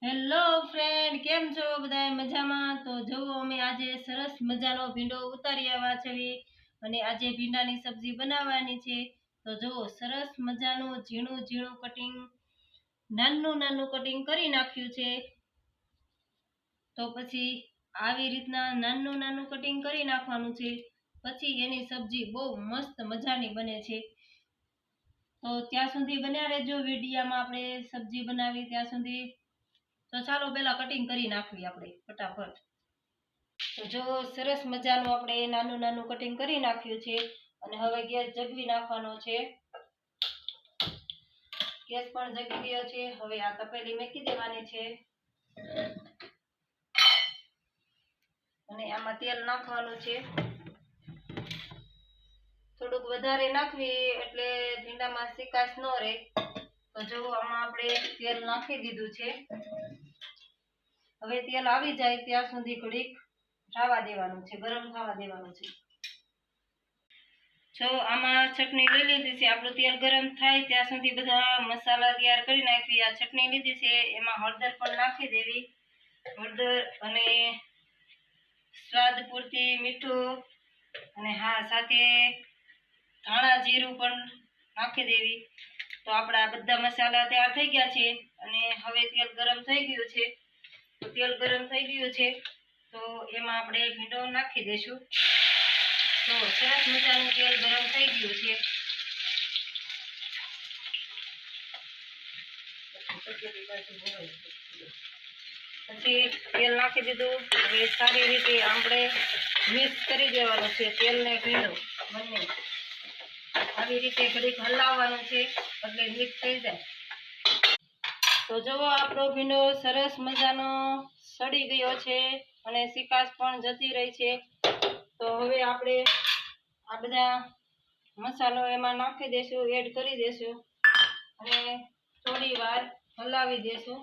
Hello friend, કેમ છો બધાય મજામાં? તો જો અમે આજે સરસ મજાનો ભીંડો ઉતારી આવ્યા છે અને આજે ભીંડાની સબ્જી બનાવવાની છે. તો જો સરસ મજાનું ઝીણું ઝીણું કટિંગ, નાનું નાનું કટિંગ કરી નાખ્યું છે. તો પછી આવી રીતના નાનું નાનું કટિંગ કરી નાખવાનું છે. પછી એની સબ્જી બહુ મસ્ત મજાની બને છે. તો ત્યાં સુધી બન્યા રહેજો વિડીયામાં, આપણે સબ્જી બનાવી ત્યાં સુધી. તો ચાલો પેલા કટિંગ કરી નાખવી આપણે ફટાફટ. તો જો સરસ મજાનું આપણે નાનું નાનું કટિંગ કરી નાખ્યું છે અને હવે ગેસ જગવી નાખવાનો છે. ગેસ પણ જગી ગયો છે. હવે આ તપેલી મૂકી દેવાની છે અને આમાં તેલ નાખવાનું છે. થોડુંક વધારે નાખવી એટલે ભીંડામાં સિકાશ ન રહે. તો જો આમાં આપણે તેલ નાખી દીધું છે. હવે તેલ આવી જાય ત્યાં સુધી ઘડીક થવા દેવાનું છે, ગરમ થવા દેવાનું છે. જો આમાં ચટણી લઈ લીધી છે. આપણું તેલ ગરમ થાય ત્યાં સુધી બધા મસાલા તૈયાર કરી નાખવી. આ ચટણી લીધી છે, એમાં હળદર પણ નાખી દેવી. હળદર અને સ્વાદ પૂરતી મીઠું અને હા સાથે ધાણા જીરું પણ નાખી દેવી. તો આપણા બધા મસાલા તૈયાર થઈ ગયા છે અને હવે તેલ ગરમ થઈ ગયું છે. તો તેલ ગરમ થઈ ગયું છે તો એમાં આપણે ભીંડો નાખી દઈશું. તો સરસ મજાનું તેલ ગરમ થઈ ગયું છે. પછી તેલ નાખી દીધું. હવે સારી રીતે આપણે મિક્સ કરી દેવાનું છે, તેલ ને ભીંડો બંને. આવી રીતે ઘડીક હલાવવાનું છે એટલે મિક્સ થઈ જાય. તો જુઓ આપણો ભીંડો સરસ મજાનો સડી ગયો છે અને સિકાશ પણ જતી રહી છે. તો હવે આપણે આ બધા મસાલો એમાં નાખી દઈશું, એડ કરી દઈશું અને થોડી વાર હલાવી દઈશું.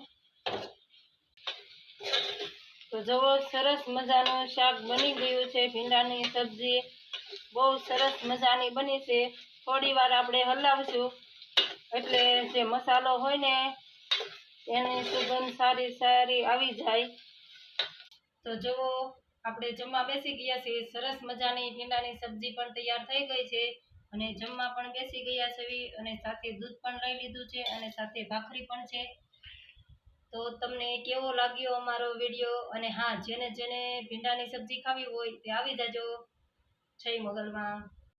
તો જુઓ સરસ મજાનું શાક બની ગયું છે. ભીંડાની સબ્જી બહુ સરસ મજાની બની છે. થોડી વાર આપણે હલાવશું એટલે જે મસાલો હોય ને એની સુગંધ સારી સારી આવી જાય. તો જુઓ આપણે જમવા બેસી ગયા છીએ. સરસ મજાની ભીંડાની સબ્જી પણ તૈયાર થઈ ગઈ છે અને જમવા પણ બેસી ગયા છે અને સાથે દૂધ પણ લઈ લીધું છે અને સાથે ભાખરી પણ છે. તો તમને કેવો લાગ્યો અમારો વિડીયો? અને હા, જેને જેને ભીંડાની સબ્જી ખાવી હોય તે આવી જાજો. જય મોગલમાં.